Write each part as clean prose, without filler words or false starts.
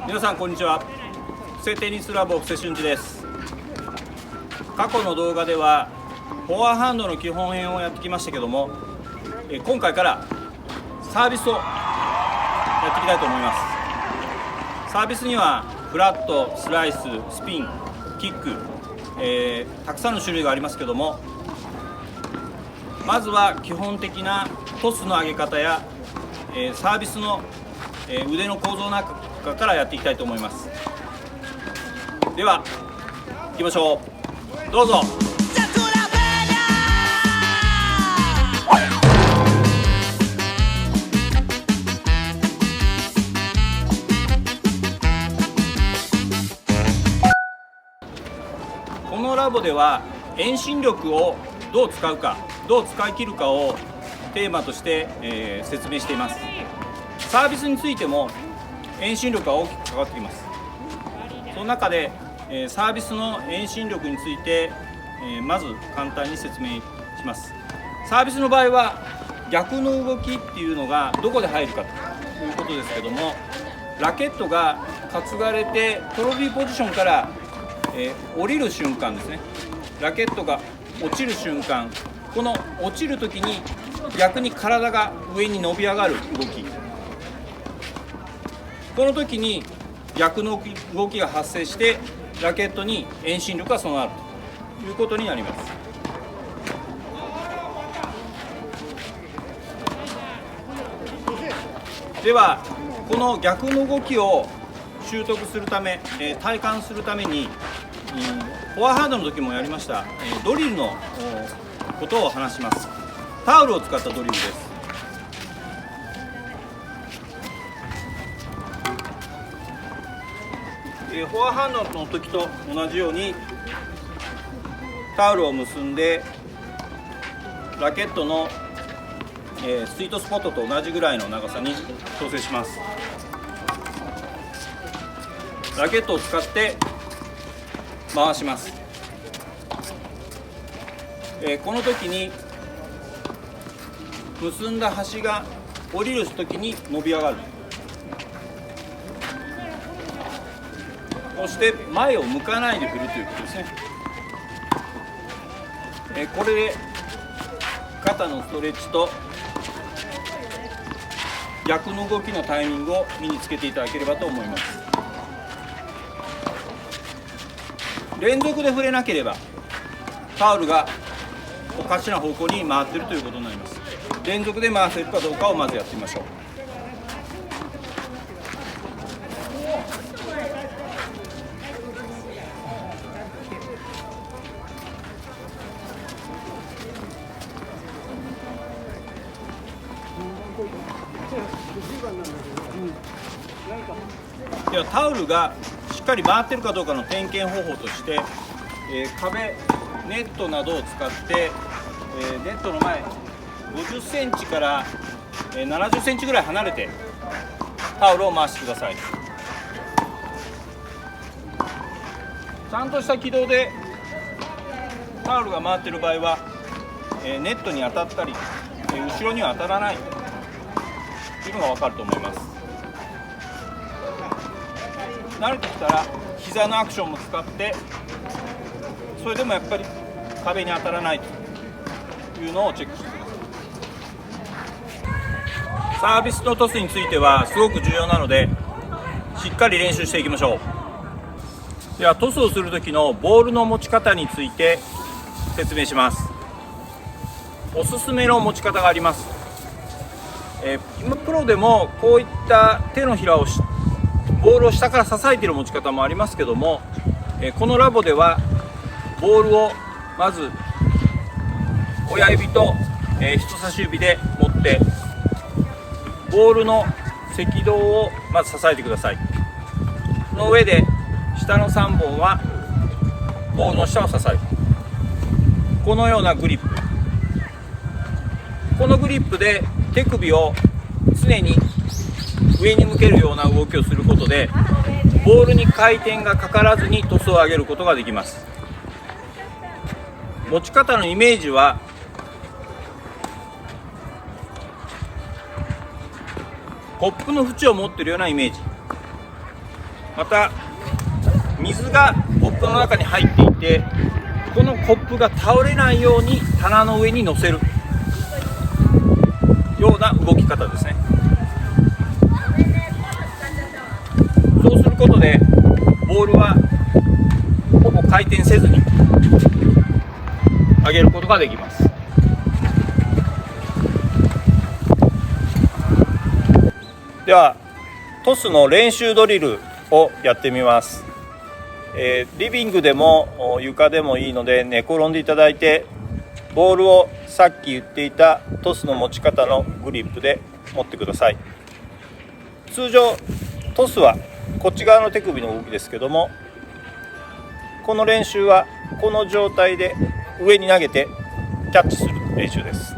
皆さんこんにちは。布施テニスラボ布施俊二です。過去の動画ではフォアハンドの基本編をやってきましたけども、今回からサービスをやっていきたいと思います。サービスにはフラット、スライス、スピン、キック、たくさんの種類がありますけども、まずは基本的なトスの上げ方や、サービスの、腕の構造の中からやっていきたいと思います。では行きましょう。どうぞ。このラボでは遠心力をどう使うか、どう使い切るかをテーマとして、説明しています。サービスについても遠心力が大きく関わってきます。その中で、サービスの遠心力について、まず簡単に説明します。サービスの場合は逆の動きっていうのがどこで入るかということですけども、ラケットが担がれてトロフィーポジションから、降りる瞬間ですね。ラケットが落ちる瞬間、この落ちる時に逆に体が上に伸び上がる動き、この時に逆の動きが発生してラケットに遠心力が備わるということになります。ではこの逆の動きを習得するため、体感するために、フォアハンドの時もやりましたドリルのことを話します。タオルを使ったドリルです。フォアハンドの時と同じようにタオルを結んでラケットの、スイートスポットと同じぐらいの長さに調整します。ラケットを使って回します。この時に結んだ端が降りる時に伸び上がる。そして前を向かないで振るということですね。これで肩のストレッチと逆の動きのタイミングを身につけていただければと思います。連続で振れなければタオルがおかしな方向に回っているということになります。連続で回せるかどうかをまずやってみましょう。ではタオルがしっかり回っているかどうかの点検方法として、壁、ネットなどを使って、ネットの前50センチから70センチぐらい離れてタオルを回してください。ちゃんとした軌道でタオルが回っている場合は、ネットに当たったり、後ろには当たらないというのが分かると思います。慣れてきたら膝のアクションも使って、それでもやっぱり壁に当たらないというのをチェックしてください。サービスのトスについてはすごく重要なので、しっかり練習していきましょう。ではトスをする時のボールの持ち方について説明します。おすすめの持ち方があります。今プロでもこういった手のひらをボールを下から支えている持ち方もありますけども、このラボではボールをまず親指と、人差し指で持ってボールの赤道をまず支えてください。その上で下の3本はボールの下を支える。このようなグリップ。このグリップで手首を常に上に向けるような動きをすることでボールに回転がかからずにトスを上げることができます。持ち方のイメージはコップの縁を持っているようなイメージ。また水がコップの中に入っていて、このコップが倒れないように棚の上に乗せるような動き方ですね。そうすることでボールはほぼ回転せずに上げることができます。ではトスの練習ドリルをやってみます。リビングでも床でもいいので寝転んでいただいて、ボールをさっき言っていたトスの持ち方のグリップで持ってください。通常トスはこっち側の手首の動きですけども、この練習はこの状態で上に投げてキャッチする練習です。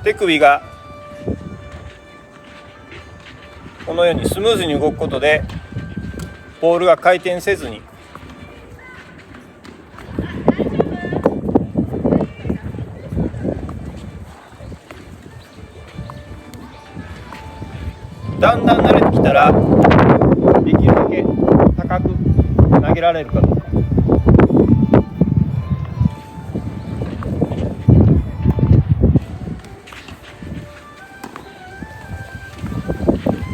手首がこのようにスムーズに動くことでボールが回転せずにだんだん慣れてきたらできるだけ高く投げられるかどうか。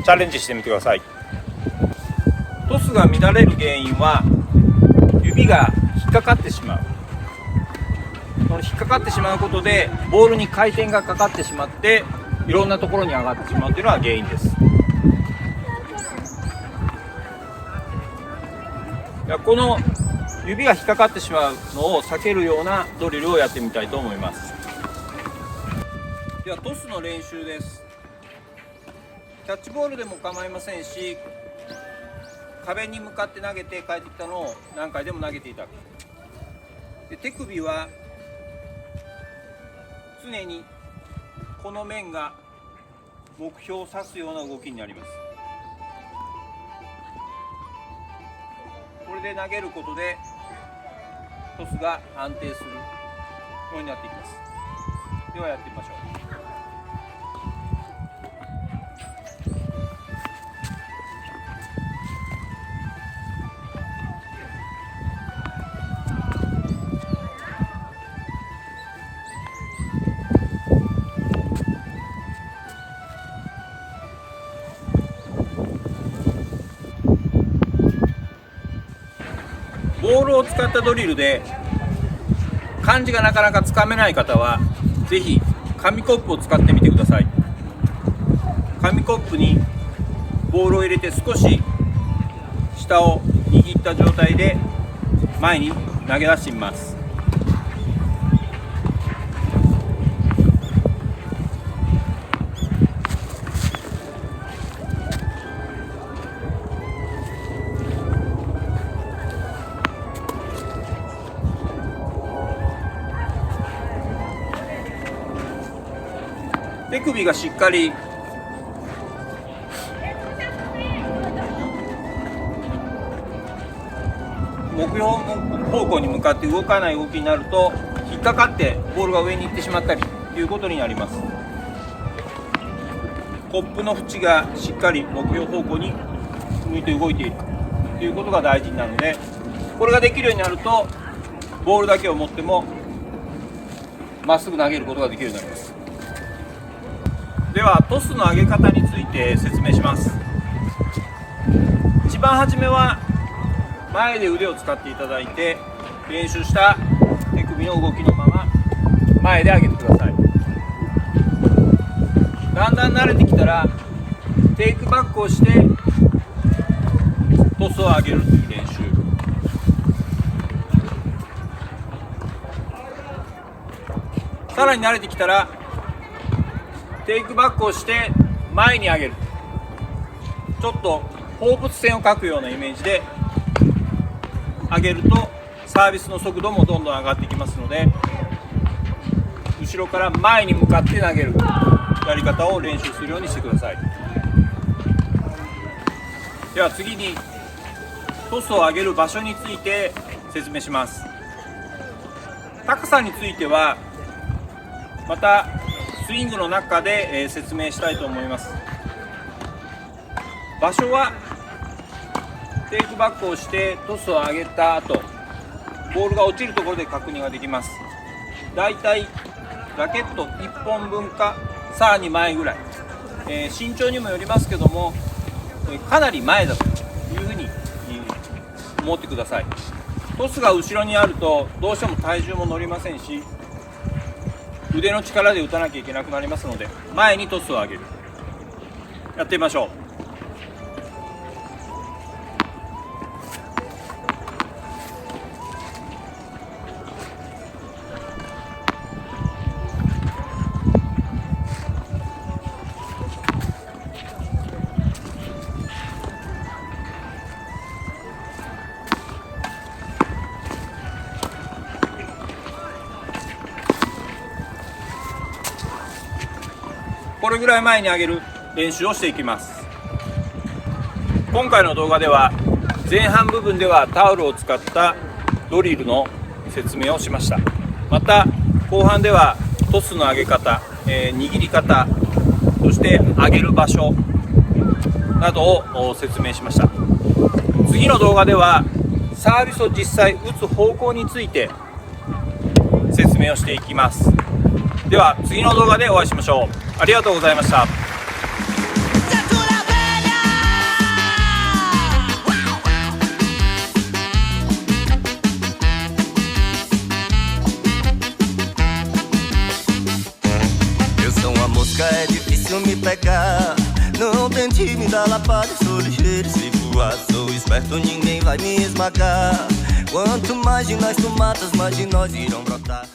チャレンジしてみてください。トスが乱れる原因は指が引っかかってしまう。この引っかかってしまうことでボールに回転がかかってしまっていろんなところに上がってしまうというのが原因です。この指が引っかかってしまうのを避けるようなドリルをやってみたいと思います。ではトスの練習です。キャッチボールでも構いませんし、壁に向かって投げて帰ってきたのを何回でも投げていただく。で手首は常にこの面が目標を指すような動きになります。これで投げることでトスが安定するようになっていきます。ではやってみましょう。ボールを使ったドリルで感じがなかなかつかめない方はぜひ紙コップを使ってみてください。紙コップにボールを入れて少し下を握った状態で前に投げ出してみます。手首がしっかり目標方向に向かって動かない動きになると引っかかってボールが上に行ってしまったりということになります。コップの縁がしっかり目標方向に向いて動いているということが大事になるので、これができるようになるとボールだけを持ってもまっすぐ投げることができるようになります。ではトスの上げ方について説明します。一番初めは前で腕を使っていただいて練習した手首の動きのまま前で上げてください。だんだん慣れてきたらテイクバックをしてトスを上げるという練習。さらに慣れてきたらテイクバックをして前に上げる。ちょっと放物線を描くようなイメージで上げるとサービスの速度もどんどん上がってきますので、後ろから前に向かって投げるやり方を練習するようにしてください。では次にトスを上げる場所について説明します。高さについてはまたスイングの中で、説明したいと思います。場所はテイクバックをしてトスを上げた後、ボールが落ちるところで確認ができます。だいたいラケット1本分かさらに前ぐらい、身長にもよりますけども、かなり前だというふうに思ってください。トスが後ろにあるとどうしても体重も乗りませんし、腕の力で打たなきゃいけなくなりますので、前にトスを上げる、やってみましょう。これぐらい前に上げる練習をしていきます。今回の動画では前半部分ではタオルを使ったドリルの説明をしました。また後半ではトスの上げ方、握り方、そして上げる場所などを説明しました。次の動画ではサービスを実際打つ方向について説明をしていきます。では次の動画でお会いしましょう。ありがとうございました。Eu sou uma mosca, é difícil me pegar. Não tente me dar lapada, sou ligeiro se voar. Sou esperto, ninguém vai me esmagar. Quanto mais de nós tu matas, mais de nós irão brotar.